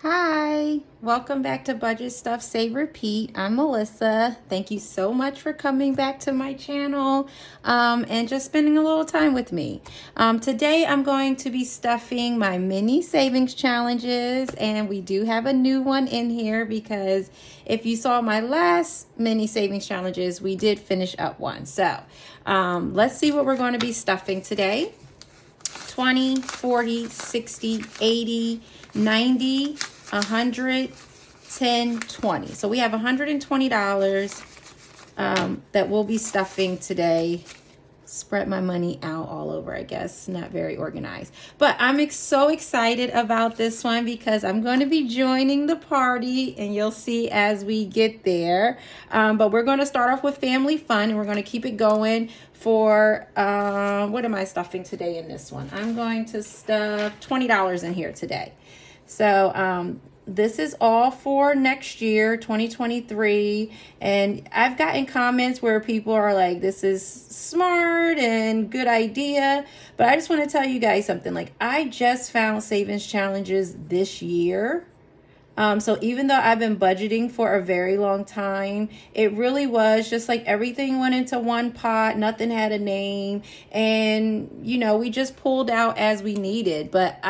Hi, welcome back to Budget Stuff Save Repeat. I'm Melissa. Thank you so much for coming back to my channel and just spending a little time with me. Today I'm going to be stuffing my mini savings challenges, and we do have a new one in here because if you saw my last mini savings challenges, we did finish up one. So let's see what we're going to be stuffing today. 20, 40, 60, 80, 90, 100, 10, 20. So we have $120 that we'll be stuffing today. Spread my money out all over, I guess. Not very organized. But I'm so excited about this one because I'm going to be joining the party, and you'll see as we get there. But we're going to start off with family fun, and we're going to keep it going for, what am I stuffing today in this one? I'm going to stuff $20 in here today. So this is all for next year, 2023. And I've gotten comments where people are like, this is smart and good idea. But I just want to tell you guys something. Like, I just found savings challenges this year. So even though I've been budgeting for a very long time, it really was just like everything went into one pot, nothing had a name, and you know, we just pulled out as we needed. But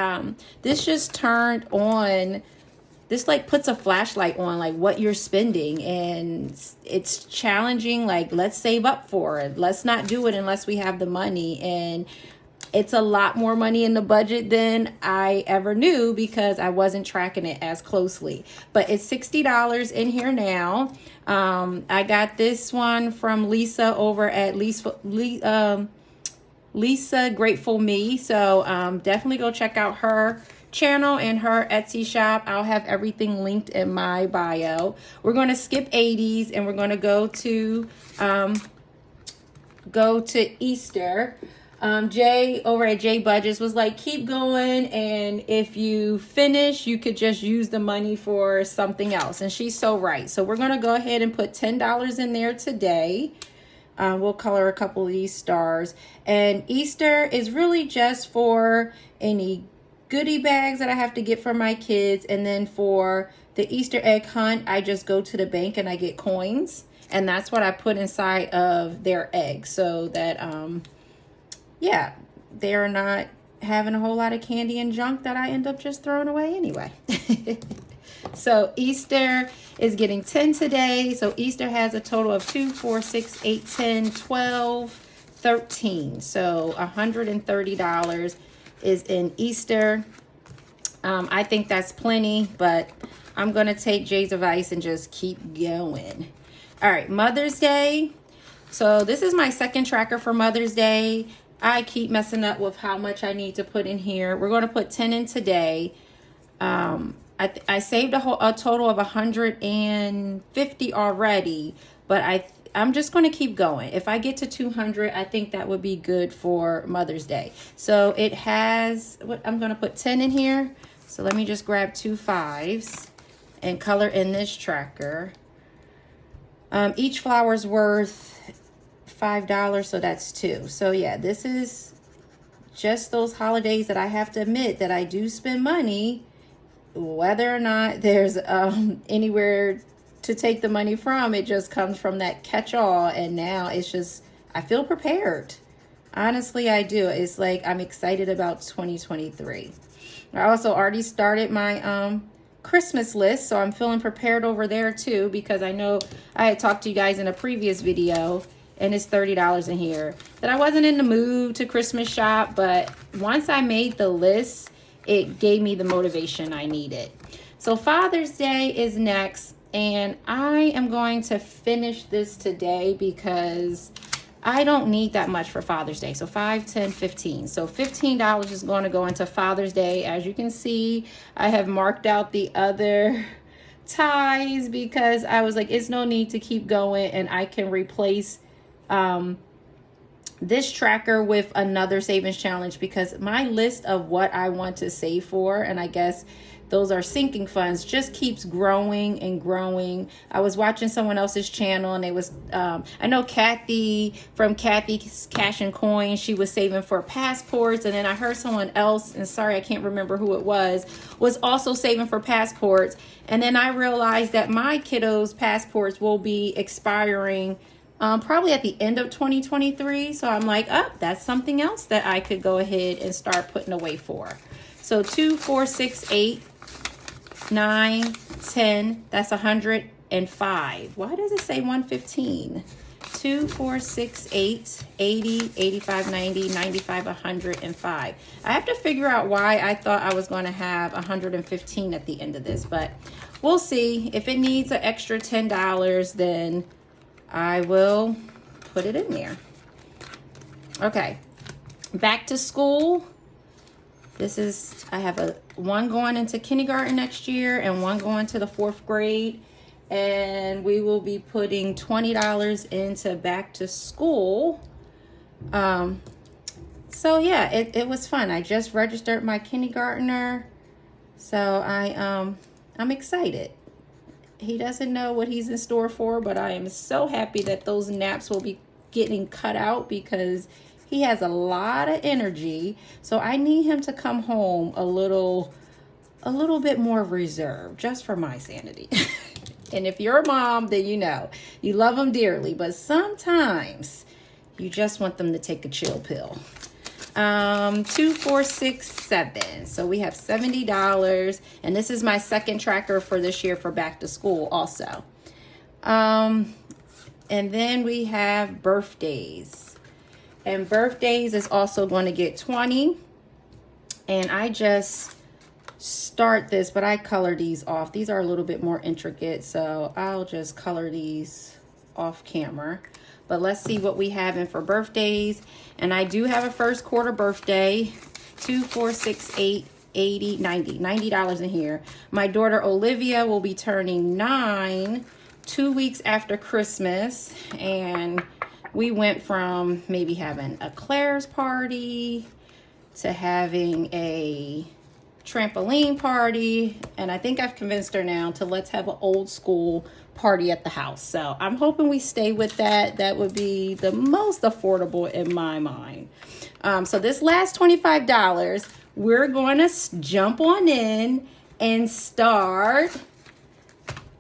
this just turned on, this like puts a flashlight on like what you're spending, and it's challenging. Like, let's save up for it. Let's not do it unless we have the money. And it's a lot more money in the budget than I ever knew because I wasn't tracking it as closely. But it's $60 in here now. I got this one from Lisa over at Lisa Grateful Me. So definitely go check out her channel and her Etsy shop. I'll have everything linked in my bio. We're going to skip 80s and we're going to go to Easter. Jay over at Jay Budgets was like, keep going, and if you finish, you could just use the money for something else. And she's so right. So we're going to go ahead and put $10 in there today. We'll color a couple of these stars. And Easter is really just for any goodie bags that I have to get for my kids. And then for the Easter egg hunt, I just go to the bank and I get coins. And that's what I put inside of their eggs so that, yeah, they're not having a whole lot of candy and junk that I end up just throwing away anyway. So Easter is getting 10 today. So Easter has a total of 2, 4, 6, 8, 10, 12, 13. So $130 is in Easter. I think that's plenty, but I'm going to take Jay's advice and just keep going. All right, Mother's Day. So this is my second tracker for Mother's Day. I keep messing up with how much I need to put in here. We're going to put 10 in today. I saved a total of 150 already, but I'm just going to keep going. If I get to 200, I think that would be good for Mother's Day. So it has, I'm going to put 10 in here. So let me just grab 2 5s and color in this tracker. Each flower's worth $5, so that's 2. So yeah, this is just those holidays that I have to admit that I do spend money, whether or not there's anywhere to take the money from. It just comes from that catch-all, and now it's just, I feel prepared. Honestly, I do. It's like I'm excited about 2023. I also already started my Christmas list, so I'm feeling prepared over there too, because I know I had talked to you guys in a previous video, and it's $30 in here, that I wasn't in the mood to Christmas shop, but once I made the list, it gave me the motivation I needed. So Father's Day is next, and I am going to finish this today because I don't need that much for Father's Day. So 5, 10, 15. So $15 is going to go into Father's Day. As you can see, I have marked out the other ties because I was like, it's no need to keep going, and I can replace this tracker with another savings challenge, because my list of what I want to save for, and I guess those are sinking funds, just keeps growing and growing. I was watching someone else's channel, and it was I know Kathy from Kathy's Cash and Coin, she was saving for passports, and then I heard someone else, and sorry I can't remember who it was also saving for passports. And then I realized that my kiddos' passports will be expiring probably at the end of 2023. So I'm like, oh, that's something else that I could go ahead and start putting away for. So 2, 4, 6, 8, 9, 10, that's 105. Why does it say 115? 2, 4, 6, 8, 80, 85, 90, 95, 105. I have to figure out why I thought I was going to have 115 at the end of this, but we'll see. If it needs an extra $10, then I will put it in there. Okay, back to school. I have one going into kindergarten next year and one going to the 4th grade. And we will be putting $20 into back to school. So yeah, it was fun. I just registered my kindergartner. So I'm excited. He doesn't know what he's in store for, but I am so happy that those naps will be getting cut out, because he has a lot of energy. So I need him to come home a little bit more reserved, just for my sanity. And if you're a mom, then you know you love them dearly, but sometimes you just want them to take a chill pill. 2, 4, 6, 7. So we have $70, and this is my second tracker for this year for back to school also. And then we have birthdays, and birthdays is also going to get 20. And I just start this, but I color these off. These are a little bit more intricate, so I'll just color these off camera. But let's see what we have in for birthdays. And I do have a first quarter birthday. 2, 4, 6, 8, 80, 90. $90 in here. My daughter Olivia will be turning 9 2 weeks after Christmas. And we went from maybe having a Claire's party to having a trampoline party, and I think I've convinced her now to let's have an old school party at the house. So I'm hoping we stay with that. That would be the most affordable in my mind. So this last $25, we're going to jump on in and start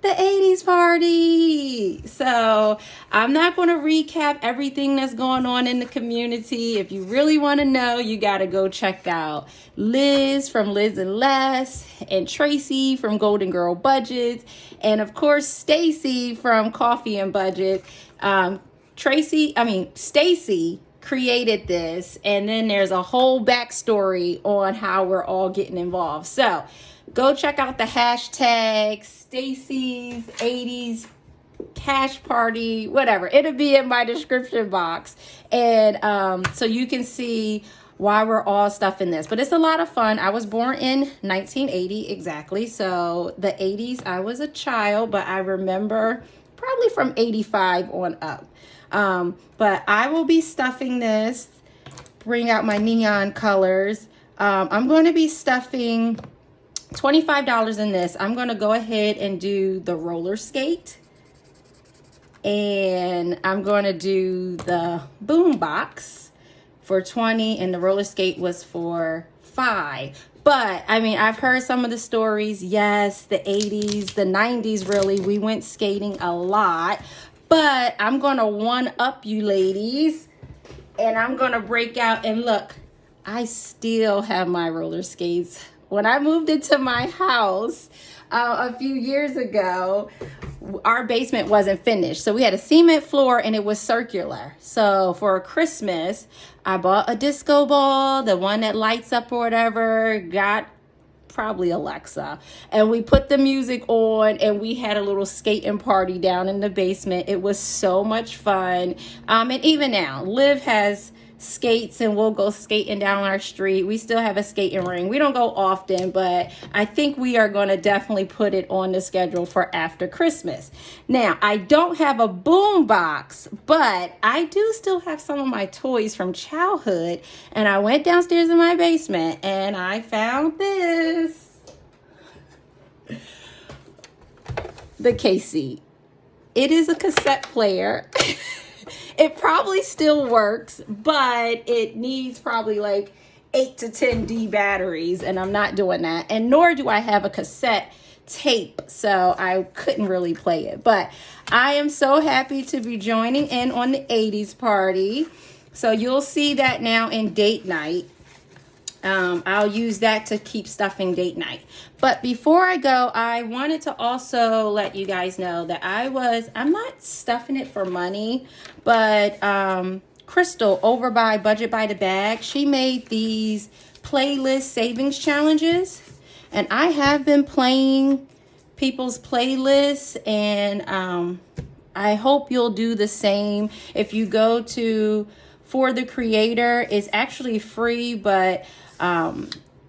the 80s party. So I'm not going to recap everything that's going on in the community. If you really want to know, you got to go check out Liz from Liz and Les, and Tracy from Golden Girl Budgets, and of course Stacy from Coffee and Budget. Stacy created this, and then there's a whole backstory on how we're all getting involved. So go check out the hashtag Stacy's 80s cash party, whatever. It'll be in my description box. And so you can see why we're all stuffing this. But it's a lot of fun. I was born in 1980, exactly. So the 80s, I was a child, but I remember probably from 85 on up. But I will be stuffing this, bring out my neon colors. I'm going to be stuffing $25 in this. I'm going to go ahead and do the roller skate, and I'm going to do the boom box for 20, and the roller skate was for 5. But I mean, I've heard some of the stories. Yes, the 80s, the 90s, really, we went skating a lot. But I'm going to one up you ladies, and I'm going to break out, and look, I still have my roller skates. When I moved into my house a few years ago, our basement wasn't finished. So we had a cement floor, and it was circular. So for Christmas, I bought a disco ball, the one that lights up or whatever, got probably Alexa, and we put the music on, and we had a little skating party down in the basement. It was so much fun. And even now, Liv has skates and we'll go skating down our street. We still have a skating ring. We don't go often, but I think we are going to definitely put it on the schedule for after Christmas. Now, I don't have a boom box, but I do still have some of my toys from childhood. And I went downstairs in my basement and I found this. The Casey. It is a cassette player. It probably still works, but it needs probably like 8 to 10 D batteries, and I'm not doing that. And nor do I have a cassette tape, so I couldn't really play it. But I am so happy to be joining in on the 80s party. So you'll see that now in date night. I'll use that to keep stuffing date night. But before I go, I wanted to also let you guys know that I'm not stuffing it for money, but Crystal over by Budget by the Bag, she made these playlist savings challenges, and I have been playing people's playlists, and I hope you'll do the same. If you go to For the Creator, it's actually free, but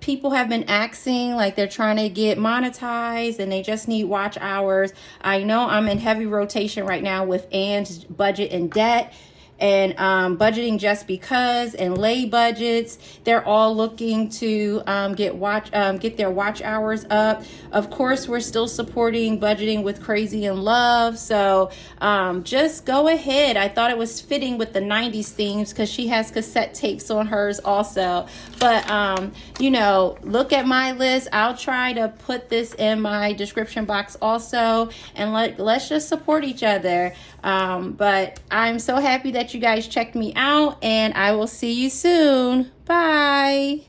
people have been asking, like they're trying to get monetized and they just need watch hours. I know I'm in heavy rotation right now with Ann's Budget and Debt, and Budgeting Just Because and Lay Budgets. They're all looking to get their watch hours up. Of course, we're still supporting Budgeting with Crazy in Love, so just go ahead. I thought it was fitting with the 90s themes because she has cassette tapes on hers also. But you know, look at my list. I'll try to put this in my description box also, and let's just support each other. But I'm so happy that you guys checked me out, and I will see you soon. Bye.